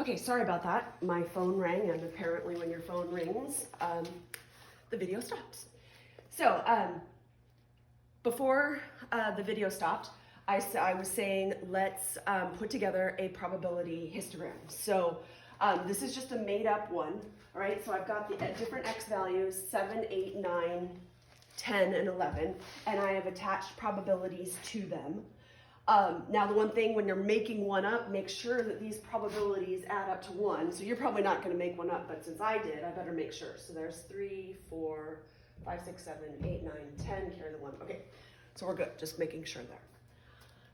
Okay, sorry about that. My phone rang, and apparently when your phone rings, the video stops. So before the video stopped, I was saying let's put together a probability histogram. So this is just a made up one, all right? So I've got the different x values, 7, 8, 9, 10, and 11, and I have attached probabilities to them. Now the one thing when you're making one up, make sure that these probabilities add up to 1. So you're probably not going to make one up, but since I did, I better make sure. So there's 3, 4, 5, 6, 7, 8, 9, 10, carry the 1. Okay, so we're good, just making sure there.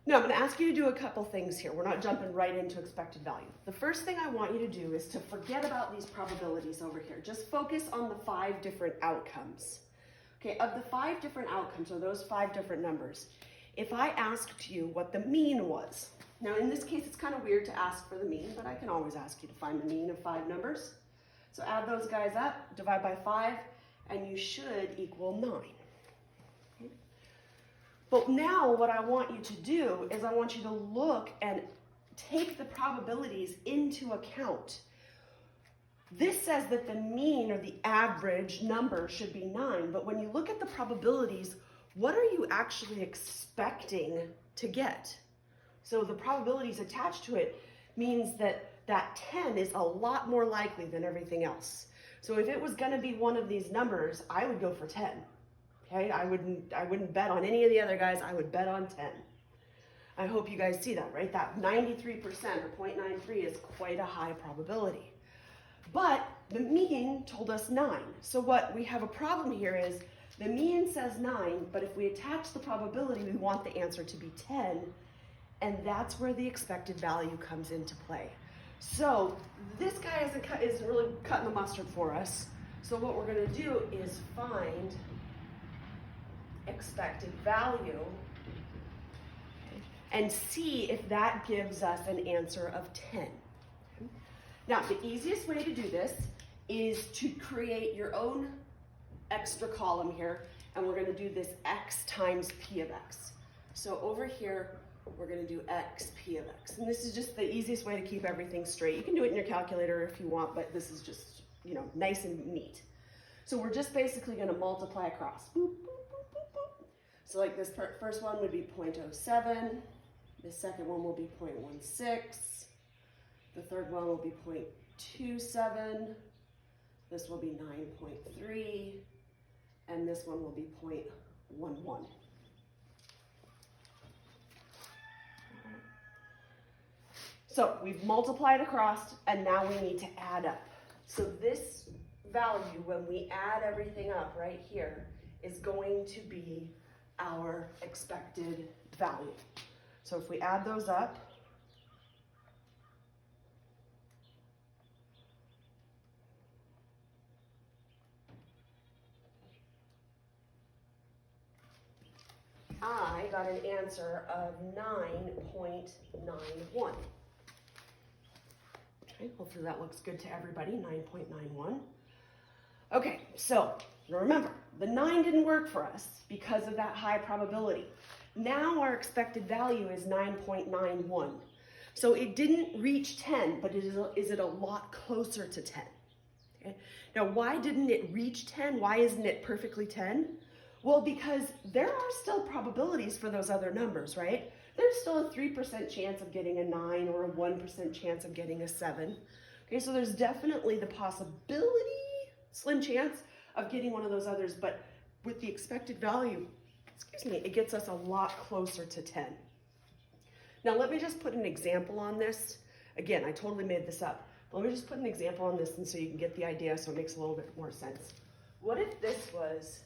Now I'm going to ask you to do a couple things here. We're not jumping right into expected value. The first thing I want you to do is to forget about these probabilities over here. Just focus on the 5 different outcomes. Okay, of the 5 different outcomes, or those 5 different numbers, if I asked you what the mean was, now in this case it's kind of weird to ask for the mean, but I can always ask you to find the mean of 5 numbers. So add those guys up, divide by 5, and you should equal 9. Okay. But now what I want you to do is I want you to look and take the probabilities into account. This says that the mean or the average number should be 9, but when you look at the probabilities, what are you actually expecting to get? So the probabilities attached to it means that that 10 is a lot more likely than everything else. So if it was going to be one of these numbers, I would go for 10. Okay, I wouldn't bet on any of the other guys. I would bet on 10. I hope you guys see that, right? That 93% or 0.93 is quite a high probability. But the mean told us 9. So what we have a problem here is the mean says 9, but if we attach the probability, we want the answer to be 10, and that's where the expected value comes into play. So this guy isn't really cutting the mustard for us. So what we're going to do is find expected value and see if that gives us an answer of 10. Now, the easiest way to do this is to create your own extra column here, and we're going to do this x times p of x. So over here, we're going to do x p of x. And this is just the easiest way to keep everything straight. You can do it in your calculator if you want, but this is just, nice and neat. So we're just basically going to multiply across. Boop, boop, boop, boop, boop. So like this first one would be 0.07. The second one will be 0.16. The third one will be 0.27. This will be 9.3. And this one will be 0.11. So we've multiplied across, and now we need to add up. So this value, when we add everything up right here, is going to be our expected value. So if we add those up, I got an answer of 9.91. Okay, hopefully that looks good to everybody, 9.91. Okay, so remember, the 9 didn't work for us because of that high probability. Now our expected value is 9.91. So it didn't reach 10, but is it a lot closer to 10? Okay. Now, why didn't it reach 10? Why isn't it perfectly 10? Well, because there are still probabilities for those other numbers, right? There's still a 3% chance of getting a 9 or a 1% chance of getting a 7. Okay, so there's definitely the possibility, slim chance, of getting one of those others, but with the expected value, it gets us a lot closer to 10. Now, let me just put an example on this. Again, I totally made this up, but let me just put an example on this and so you can get the idea so it makes a little bit more sense. What if this was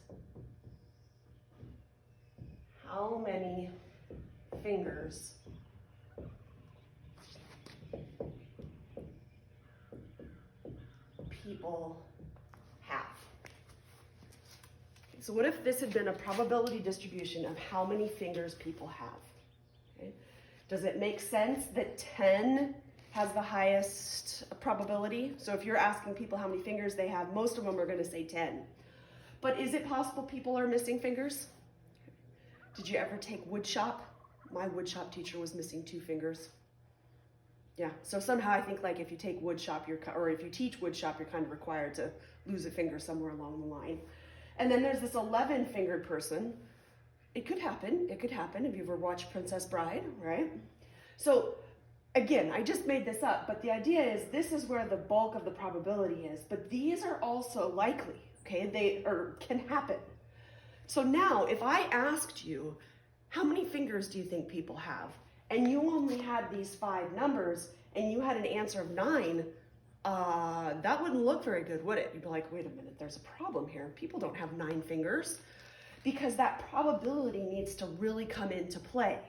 how many fingers people have? Okay, so what if this had been a probability distribution of how many fingers people have? Okay. Does it make sense that 10 has the highest probability? So if you're asking people how many fingers they have, most of them are going to say 10. But is it possible people are missing fingers? Did you ever take wood shop? My wood shop teacher was missing 2 fingers. Yeah, so somehow I think like if you take wood shop, or if you teach wood shop, you're kind of required to lose a finger somewhere along the line. And then there's this 11-fingered person. It could happen if you ever watched Princess Bride, right? So again, I just made this up, but the idea is this is where the bulk of the probability is, but these are also likely, okay? They can happen. So now if I asked you, how many fingers do you think people have? And you only had these 5 numbers and you had an answer of 9, that wouldn't look very good, would it? You'd be like, wait a minute, there's a problem here. People don't have 9 fingers, because that probability needs to really come into play.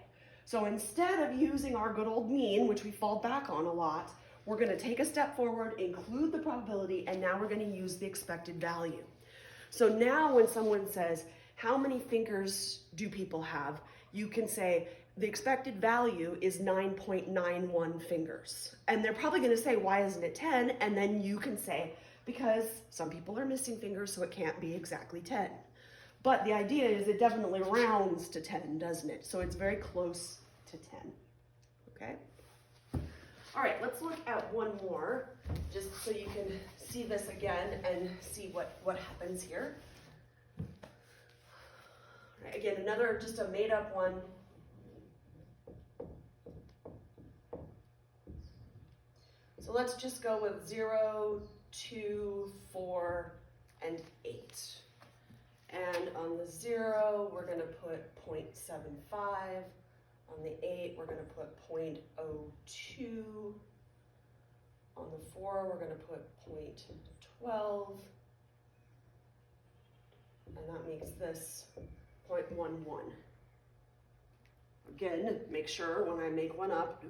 So instead of using our good old mean, which we fall back on a lot, we're going to take a step forward, include the probability, and now we're going to use the expected value. So now when someone says, how many fingers do people have? You can say, the expected value is 9.91 fingers. And they're probably going to say, why isn't it 10? And then you can say, because some people are missing fingers, so it can't be exactly 10. But the idea is it definitely rounds to 10, doesn't it? So it's very close to 10, okay? All right, let's look at one more, just so you can see this again and see what happens here. All right, again, another, just a made up one. So let's just go with 0, 2, 4, and 8. And on the 0, we're going to put 0.75. On the 8, we're going to put 0.02. On the 4, we're going to put 0.12. And that makes this 0.11. Again, make sure when I make one up,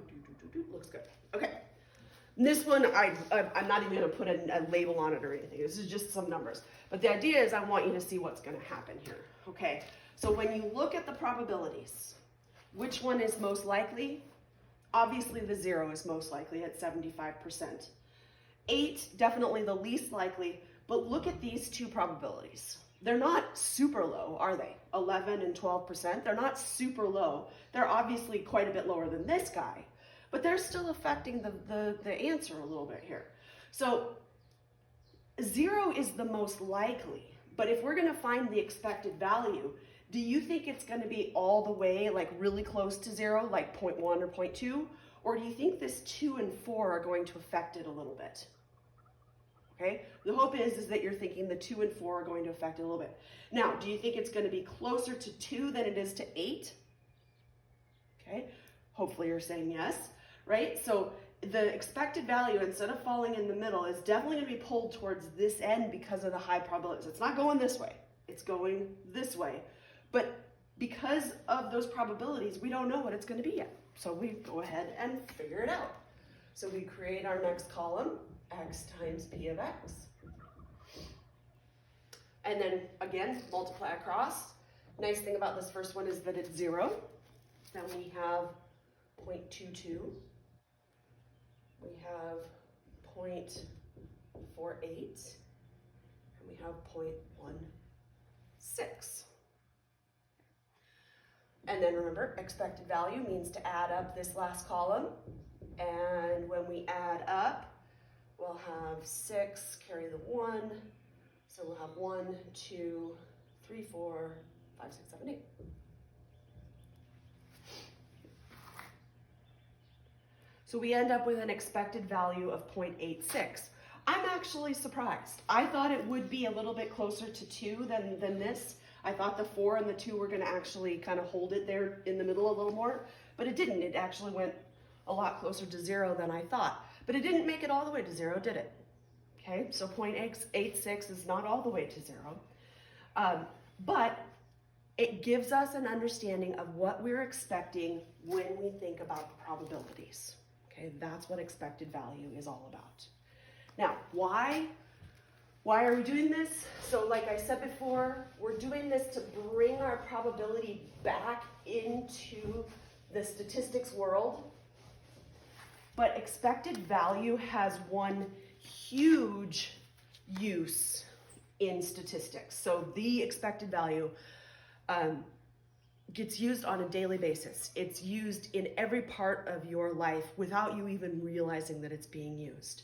looks good. Okay. This one, I'm not even going to put a label on it or anything. This is just some numbers. But the idea is I want you to see what's going to happen here. Okay, so when you look at the probabilities, which one is most likely? Obviously the 0 is most likely at 75%. 8, definitely the least likely, but look at these two probabilities. They're not super low, are they? 11 and 12%, they're not super low. They're obviously quite a bit lower than this guy, but they're still affecting the answer a little bit here. So 0 is the most likely, but if we're gonna find the expected value, do you think it's gonna be all the way, like really close to 0, like 0.1 or 0.2? Or do you think this 2 and 4 are going to affect it a little bit? Okay, the hope is that you're thinking the 2 and 4 are going to affect it a little bit. Now, do you think it's gonna be closer to 2 than it is to 8? Okay, hopefully you're saying yes. Right? So the expected value, instead of falling in the middle, is definitely going to be pulled towards this end because of the high probabilities. It's not going this way. It's going this way. But because of those probabilities, we don't know what it's going to be yet. So we go ahead and figure it out. So we create our next column, x times p of x. And then, again, multiply across. Nice thing about this first one is that it's 0. Then we have 0.22. We have 0.48, and we have 0.16. And then remember, expected value means to add up this last column. And when we add up, we'll have 6, carry the 1. So we'll have 1, 2, 3, 4, 5, 6, 7, 8. So we end up with an expected value of 0.86. I'm actually surprised. I thought it would be a little bit closer to 2 than this. I thought the 4 and the 2 were going to actually kind of hold it there in the middle a little more, but it didn't. It actually went a lot closer to 0 than I thought. But it didn't make it all the way to 0, did it? Okay, so 0.86 is not all the way to 0. But it gives us an understanding of what we're expecting when we think about the probabilities. Okay, that's what expected value is all about. Now, why are we doing this? So like I said before, we're doing this to bring our probability back into the statistics world. But expected value has one huge use in statistics. So the expected value, gets used on a daily basis. It's used in every part of your life without you even realizing that it's being used.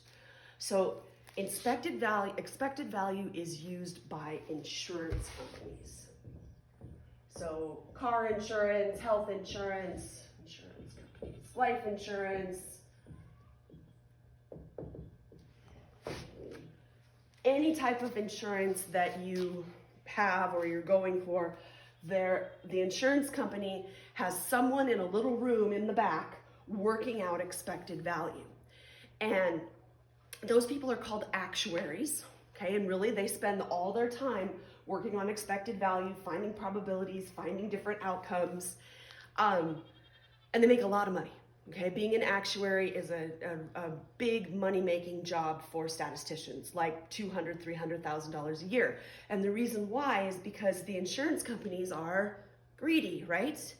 So expected value is used by insurance companies. So car insurance, health insurance, insurance companies, life insurance, any type of insurance that you have or you're going for, the insurance company has someone in a little room in the back working out expected value. And those people are called actuaries, okay? And really they spend all their time working on expected value, finding probabilities, finding different outcomes, and they make a lot of money, okay? Being an actuary is a big money-making job for statisticians, like $200,000, $300,000 a year. And the reason why is because the insurance companies are greedy, right?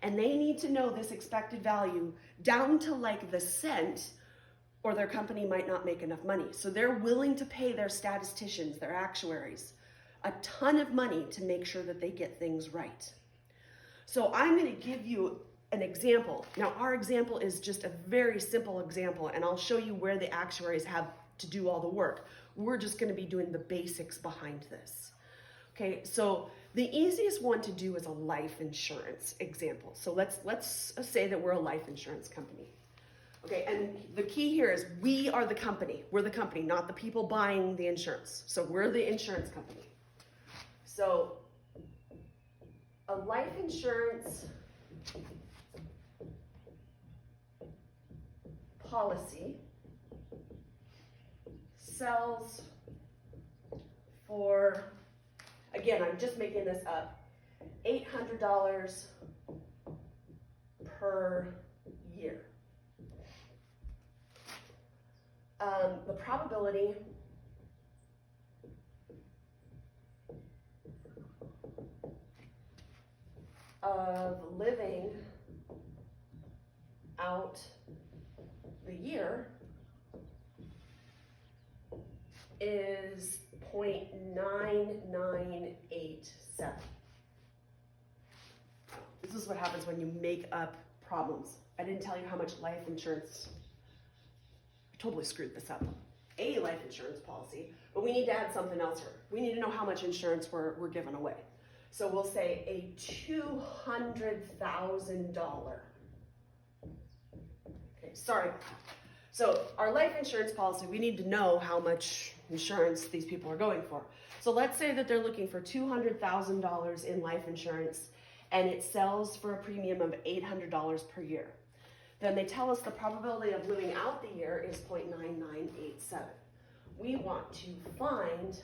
And they need to know this expected value down to like the cent, or their company might not make enough money. So they're willing to pay their statisticians, their actuaries, a ton of money to make sure that they get things right. So I'm going to give you an example. Now, our example is just a very simple example, and I'll show you where the actuaries have to do all the work. We're just going to be doing the basics behind this. Okay, so the easiest one to do is a life insurance example. So let's say that we're a life insurance company. Okay, and the key here is we are the company. We're the company, not the people buying the insurance. So we're the insurance company. So a life insurance policy sells for, again, I'm just making this up, $800 per year. The probability of living out the year is 0.9987. This is what happens when you make up problems. I didn't tell you how much life insurance. I totally screwed this up. A life insurance policy, but we need to add something else here. We need to know how much insurance we're giving away. So we'll say a $200,000. Okay, sorry. So our life insurance policy, we need to know how much insurance these people are going for. So let's say that they're looking for $200,000 in life insurance, and it sells for a premium of $800 per year. Then they tell us the probability of living out the year is 0.9987. We want to find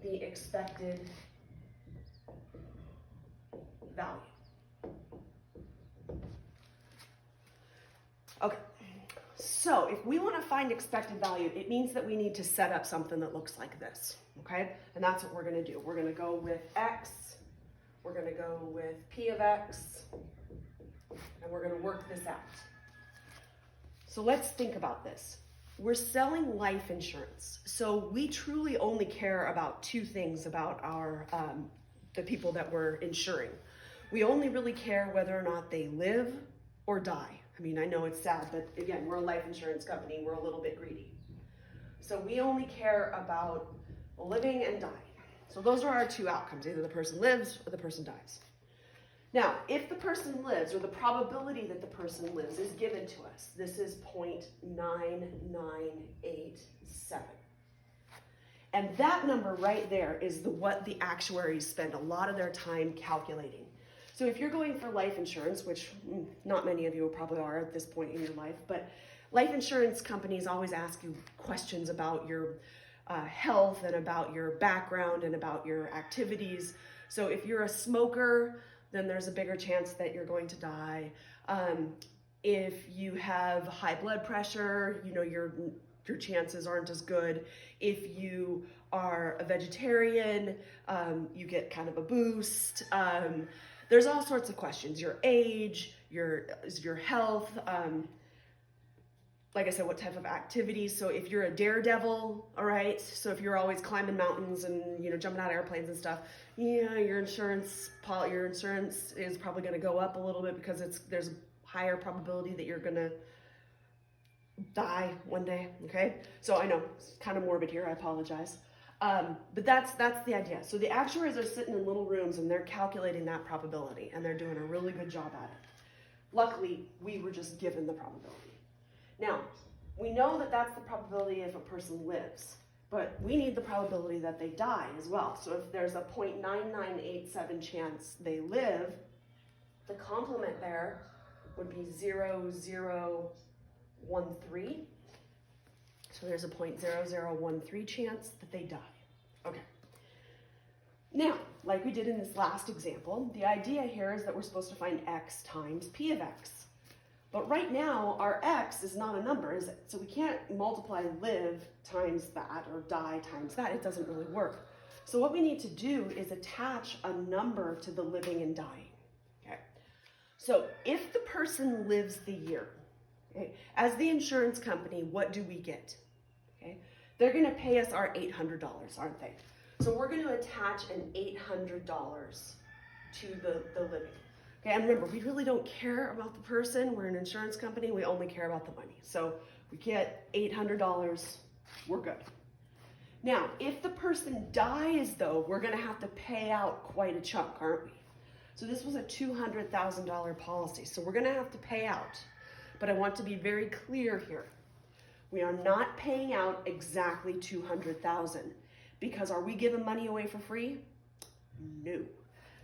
the expected value. Okay, so if we want to find expected value, it means that we need to set up something that looks like this, okay? And that's what we're going to do. We're going to go with X, we're going to go with P of X, and we're going to work this out. So let's think about this. We're selling life insurance, so we truly only care about two things about our the people that we're insuring. We only really care whether or not they live or die. I mean, I know it's sad, but again, we're a life insurance company. We're a little bit greedy. So we only care about living and dying. So those are our two outcomes. Either the person lives or the person dies. Now, if the person lives, or the probability that the person lives is given to us, this is 0.9987. And that number right there is what the actuaries spend a lot of their time calculating. So if you're going for life insurance, which not many of you probably are at this point in your life, but life insurance companies always ask you questions about your health and about your background and about your activities. So if you're a smoker, then there's a bigger chance that you're going to die. If you have high blood pressure, you know, your chances aren't as good. If you are a vegetarian, you get kind of a boost. There's all sorts of questions. Your age, your health, like I said, what type of activities. So if you're a daredevil, all right, so if you're always climbing mountains and, jumping out of airplanes and stuff, yeah, your insurance is probably going to go up a little bit because there's a higher probability that you're going to die one day, okay? So I know, it's kind of morbid here, I apologize. But that's the idea. So the actuaries are sitting in little rooms and they're calculating that probability and they're doing a really good job at it. Luckily, we were just given the probability. Now, we know that that's the probability if a person lives, but we need the probability that they die as well. So if there's a 0.9987 chance they live, the complement there would be 0.0013. So there's a 0.0013 chance that they die. Okay. Now, like we did in this last example, the idea here is that we're supposed to find x times p of x. But right now, our x is not a number, is it? So we can't multiply live times that or die times that. It doesn't really work. So what we need to do is attach a number to the living and dying. Okay. So if the person lives the year, okay, as the insurance company, what do we get? Okay. They're going to pay us our $800, aren't they? So we're going to attach an $800 to the living. Okay, and remember, we really don't care about the person. We're an insurance company. We only care about the money. So we get $800, we're good. Now, if the person dies, though, we're going to have to pay out quite a chunk, aren't we? So this was a $200,000 policy. So we're going to have to pay out. But I want to be very clear here. We are not paying out exactly $200,000 because are we giving money away for free? No.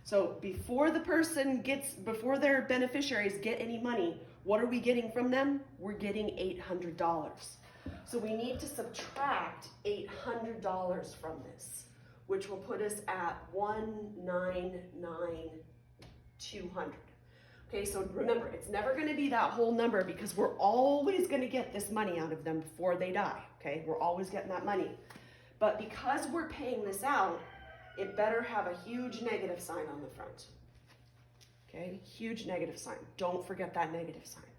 So before before their beneficiaries get any money, what are we getting from them? We're getting $800. So we need to subtract $800 from this, which will put us at $199,200. Okay, so remember, it's never going to be that whole number because we're always going to get this money out of them before they die. Okay, we're always getting that money. But because we're paying this out, it better have a huge negative sign on the front. Okay, huge negative sign. Don't forget that negative sign.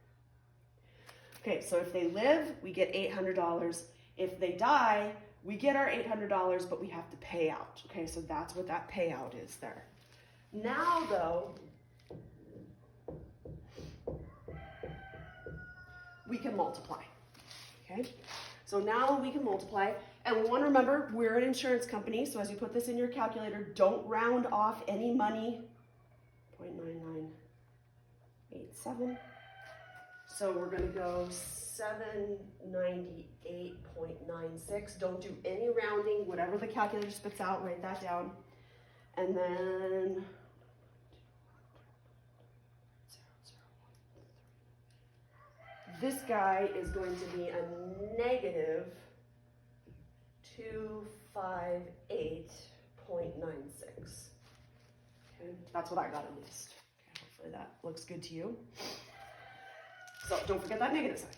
Okay, so if they live, we get $800. If they die, we get our $800, but we have to pay out. Okay, so that's what that payout is there. Now, though, we can multiply. Okay, so now we can multiply. And we want to remember, we're an insurance company, so as you put this in your calculator, don't round off any money. 0.9987. So we're going to go 798.96. Don't do any rounding. Whatever the calculator spits out, write that down. And then this guy is going to be a negative 258.96. Okay, that's what I got at least. Okay, hopefully that looks good to you. So don't forget that negative sign.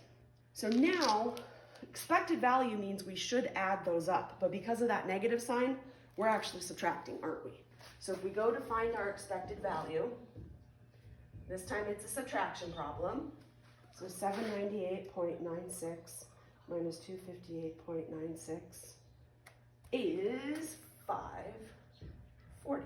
So now, expected value means we should add those up, but because of that negative sign, we're actually subtracting, aren't we? So if we go to find our expected value, this time it's a subtraction problem. So 798.96 minus 258.96 is 540.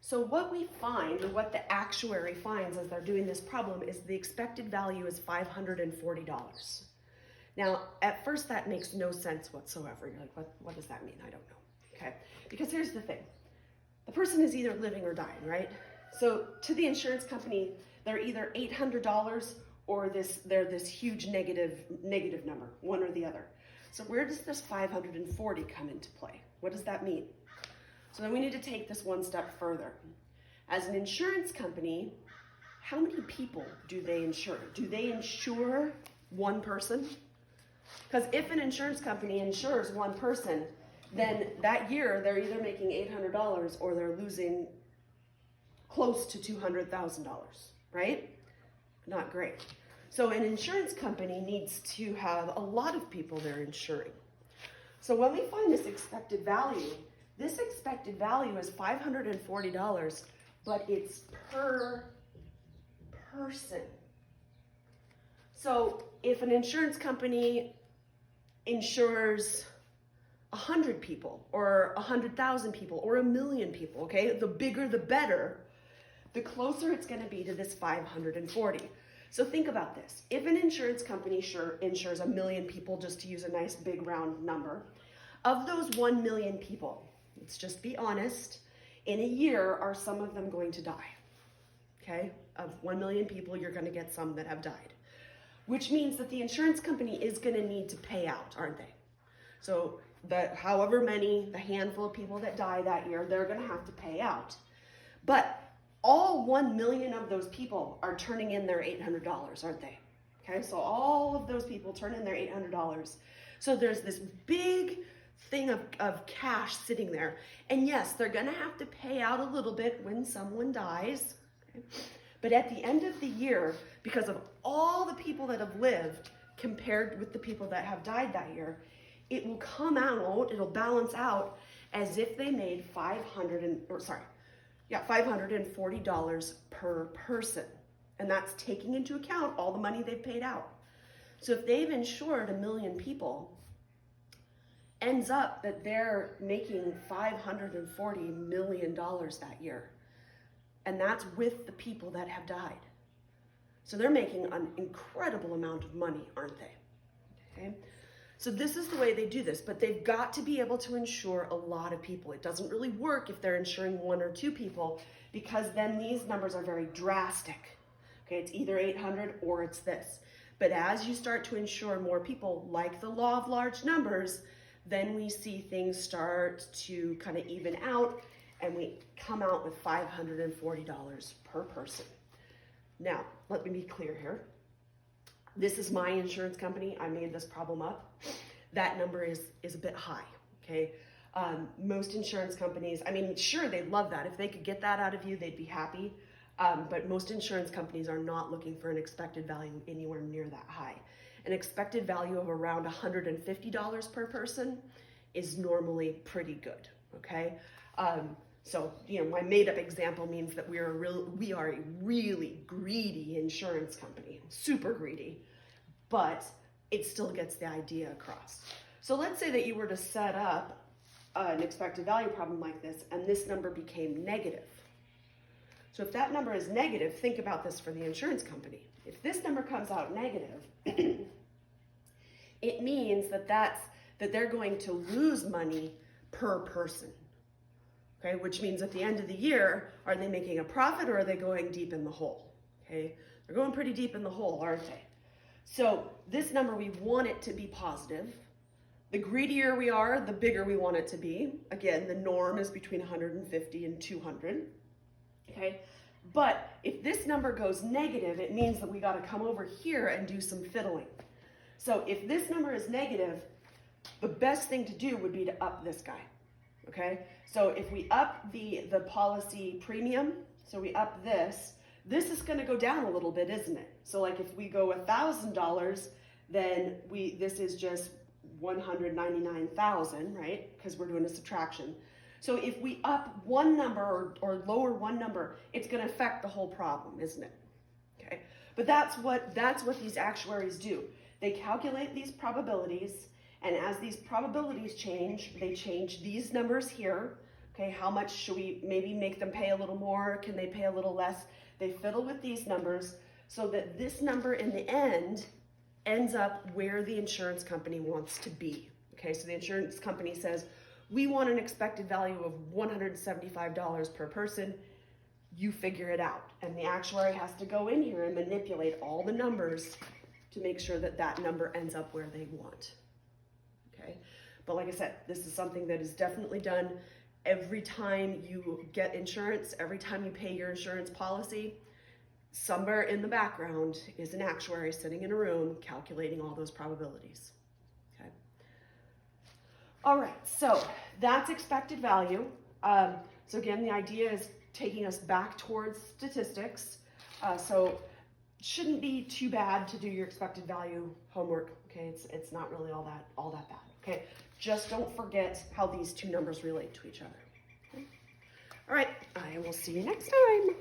So what we find, or what the actuary finds as they're doing this problem, is the expected value is $540. Now, at first that makes no sense whatsoever. You're like, what does that mean? I don't know. Okay, because here's the thing. The person is either living or dying, right? So to the insurance company, they're either $800 or they're this huge negative number, one or the other. So where does this 540 come into play? What does that mean? So then we need to take this one step further. As an insurance company, how many people do they insure? Do they insure one person? Because if an insurance company insures one person, then that year they're either making $800 or they're losing close to $200,000, right? Not great. So an insurance company needs to have a lot of people they're insuring. So when we find this expected value is $540, but it's per person. So if an insurance company insures 100 people or 100,000 people or 1,000,000 people, okay, the bigger the better, the closer it's going to be to this 540. So think about this. If an insurance company insures 1,000,000 people, just to use a nice big round number, of those 1,000,000 people, let's just be honest, in a year, are some of them going to die? Okay, of 1,000,000 people, you're going to get some that have died, which means that the insurance company is going to need to pay out, aren't they? So however many, the handful of people that die that year, they're going to have to pay out. But all 1,000,000 of those people are turning in their $800, aren't they? Okay, so all of those people turn in their $800. So there's this big thing of cash sitting there. And yes, they're going to have to pay out a little bit when someone dies. Okay? But at the end of the year, because of all the people that have lived compared with the people that have died that year, it will come out, it'll balance out as if they made $540 per person. And that's taking into account all the money they've paid out. So if they've insured 1,000,000 people, ends up that they're making $540 million that year. And that's with the people that have died. So they're making an incredible amount of money, aren't they? Okay. So this is the way they do this, but they've got to be able to insure a lot of people. It doesn't really work if they're insuring 1 or 2 people, because then these numbers are very drastic. Okay, it's either 800 or it's this. But as you start to insure more people, like the law of large numbers, then we see things start to kind of even out, and we come out with $540 per person. Now, let me be clear here. This is my insurance company. I made this problem up. That number is a bit high, okay? Most insurance companies, I mean, sure, they'd love that. If they could get that out of you, they'd be happy. But most insurance companies are not looking for an expected value anywhere near that high. An expected value of around $150 per person is normally pretty good, okay? So, my made-up example means that we are a really greedy insurance company, super greedy, but it still gets the idea across. So let's say that you were to set up an expected value problem like this, and this number became negative. So if that number is negative, think about this for the insurance company. If this number comes out negative, it means that they're going to lose money per person. Okay, which means at the end of the year, are they making a profit or are they going deep in the hole? Okay, they're going pretty deep in the hole, aren't they? So this number, we want it to be positive. The greedier we are, the bigger we want it to be. Again, the norm is between 150 and 200. Okay, but if this number goes negative, it means that we got to come over here and do some fiddling. So if this number is negative, the best thing to do would be to up this guy. Okay, so if we up the policy premium, so we up this is going to go down a little bit, isn't it? So like if we go $1,000, then this is just 199,000, right? Because we're doing a subtraction. So if we up one number or lower one number, it's going to affect the whole problem, isn't it? Okay, but that's what these actuaries do. They calculate these probabilities. And as these probabilities change, they change these numbers here. Okay, how much should we maybe make them pay a little more? Can they pay a little less? They fiddle with these numbers so that this number in the end ends up where the insurance company wants to be. Okay, so the insurance company says, we want an expected value of $175 per person. You figure it out. And the actuary has to go in here and manipulate all the numbers to make sure that that number ends up where they want. Okay, but like I said, this is something that is definitely done every time you get insurance, every time you pay your insurance policy. Somewhere in the background is an actuary sitting in a room calculating all those probabilities. Okay. All right, so that's expected value. So again, the idea is taking us back towards statistics. So shouldn't be too bad to do your expected value homework. Okay, it's not really all that bad. Okay, just don't forget how these two numbers relate to each other. Okay? All right, I will see you next time.